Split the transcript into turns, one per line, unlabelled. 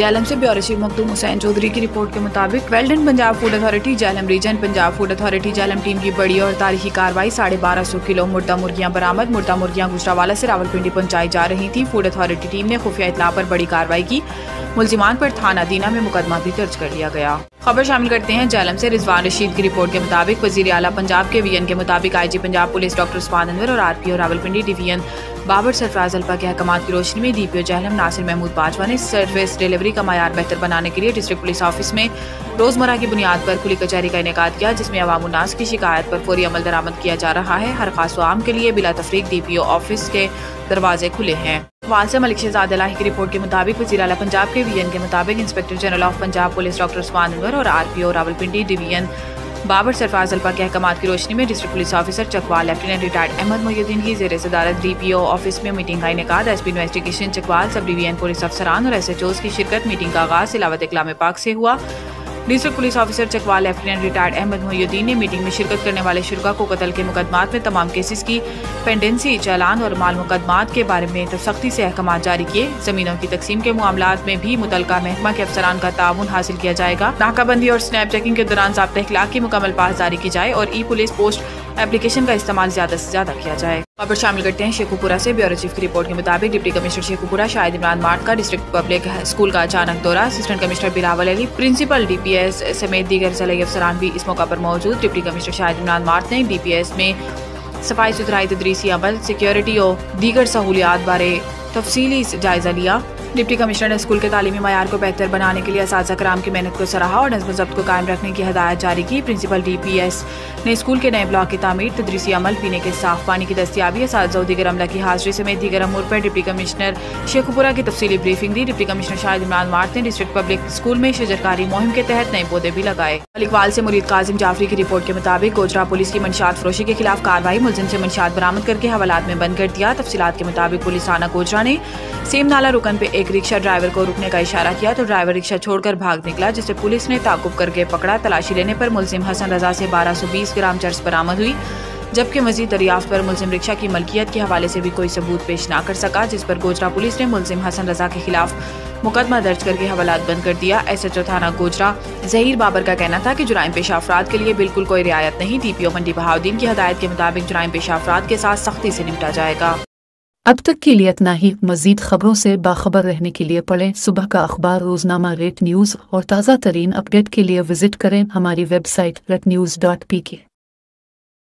جہلم سے bureau chief مخدوم حسین چودھری کی report کے مطابق well done Punjab food authority Jhelum region Punjab food authority Jhelum team کی بڑی اور تاریخی کارروائی 1250 کلو مردہ مرغیاں برآمد مردہ مرغیاں گجرانوالہ سے راولپنڈی پہنچائی جا رہی تھیں۔ فوڈ اتھارٹی ٹیم نے خفیہ اطلاع پر بڑی کارروائی کی، ملزمان پر تھانہ دینہ میں مقدمہ بھی درج کر لیا گیا۔ خبر شامل کرتے ہیں جہلم سے رضوان رشید کی رپورٹ کے مطابق وزیر اعلیٰ پنجاب کے وی این کے مطابق آئی جی پنجاب پولیس ڈاکٹر عثمان انور اور R P O Rawalpindi division Babar Sarfraz Alfa کے احکامات کی روشنی میں ڈی پی او جہلم ناصر محمود باجوہ نے سروس ڈیلیوری کا معیار بہتر بنانے کے لیے ڈسٹرکٹ پولیس آفس میں روزمرہ کی بنیاد پر کھلی کچہری کا انعقاد کیا، جس میں عوام الناس کی شکایت پر فوری عمل درآمد کیا جا رہا ہے۔ ہر خاص و عام کے لیے بلا تفریق ڈی پی او آفس کے دروازے کھلے ہیں۔ وال سے ملک شہزاد الہی کی رپورٹ کے مطابق وزیر اعلیٰ پنجاب کے وی این کے مطابق inspector general of Punjab police doctor Usman Anwar اور R P O Rawalpindi division Babar Sarfraz Alfa کے احکامات کی روشنی میں district police officer Chakwal lieutenant retired Ahmad Mohi uddin کی زیر صدارت ڈی پی او آفس میں میٹنگ کا انعقاد۔ S P investigation Chakwal, sub division police افسران اور ایس ایچ اوز کی شرکت۔ میٹنگ کا آغاز تلاوت کلام پاک سے ہوا۔ District police officer Chakwal lieutenant retired Ahmad Mohi uddin نے میٹنگ میں شرکت کرنے والے شرکاء کو قتل کے مقدمات میں تمام کیسز کی پینڈنسی، چالان اور مال مقدمات کے بارے میں سختی سے احکامات جاری کیے۔ زمینوں کی تقسیم کے معاملات میں بھی متعلقہ محکمہ کے افسران کا تعاون حاصل کیا جائے گا۔ ناکہ بندی اور سنیپ چیکنگ کے دوران ضابطۂ اخلاق کی مکمل پاسداری کی جائے اور ای پولیس پوسٹ ایپلیکیشن کا استعمال زیادہ سے زیادہ کیا جائے۔ خبر شامل کرتے ہیں شیخو پورہ سے بیورو چیف کی رپورٹ کے مطابق ڈپٹی کمشنر شیخو پورہ شاہد عمران مارٹ کا ڈسٹرکٹ پبلک اسکول کا اچانک دورہ۔ اسسٹنٹ کمشنر بلاول علی، پرنسپل ڈی پی ایس سمیت دیگر ضلعی افسران بھی اس موقع پر موجود۔ ڈپٹی کمشنر شاہد عمران مارٹ نے ڈی پی ایس میں صفائی ستھرائی، تدریسی عمل، سیکیورٹی اور دیگر سہولیات بارے تفصیلی جائزہ لیا۔ ڈپٹی کمشنر نے اسکول کے تعلیمی معیار کو بہتر بنانے کے لیے اساتذہ کرام کی محنت کو سراہا اور نظم و ضبط کو قائم رکھنے کی ہدایت جاری کی۔ پرنسپل ڈی پی ایس نے اسکول کے نئے بلاک کی تعمیر، تدریسی عمل، پینے کے صاف پانی کی دستیابی، اساتذہ و دیگر عملہ کی حاضری سمیت دیگر امور پر ڈپٹی کمشنر شیخو پورہ کی تفصیلی بریفنگ دی۔ ڈپٹی کمشنر شاہد عمران مارٹ نے ڈسٹرکٹ پبلک اسکول میں شجرکاری مہم کے تحت نئے پودے بھی لگائے۔ ملکوال سے مرید قاسم جعفری کی رپورٹ کے مطابق گوجرا پولیس کی منشیات فروشی کے خلاف کارروائی، ملزم سے منشیات برآمد کر کے حوالات میں بند کر دیا۔ تفصیلات کے مطابق پولیس تھانہ گوجرا نے سیم نالہ رکن پہ ایک رکشہ ڈرائیور کو رکنے کا اشارہ کیا تو ڈرائیور رکشہ چھوڑ کر بھاگ نکلا، جسے پولیس نے تعاقب کر کے پکڑا۔ تلاشی لینے پر ملزم حسن رضا سے 1220 گرام چرس برآمد ہوئی، جبکہ مزید دریافت پر ملزم رکشہ کی ملکیت کے حوالے سے بھی کوئی ثبوت پیش نہ کر سکا، جس پر گوجرا پولیس نے ملزم حسن رضا کے خلاف مقدمہ درج کر کے حوالات بند کر دیا۔ ایس ایچ او تھانہ گوجرا ظہیر بابر کا کہنا تھا کہ جرائم پیشہ افراد کے لیے بالکل کوئی رعایت نہیں۔ ڈی پی او منڈی بہاؤدین کی ہدایت کے مطابق جرائم پیشہ افراد کے ساتھ سختی سے نمٹا جائے گا۔
اب تک کے لیے اتنا ہی۔ مزید خبروں سے باخبر رہنے کے لیے پڑھیں صبح کا اخبار، روزنامہ ریٹ نیوز اور تازہ ترین اپڈیٹ کے لیے وزٹ کریں ہماری ویب سائٹ retnews.pk۔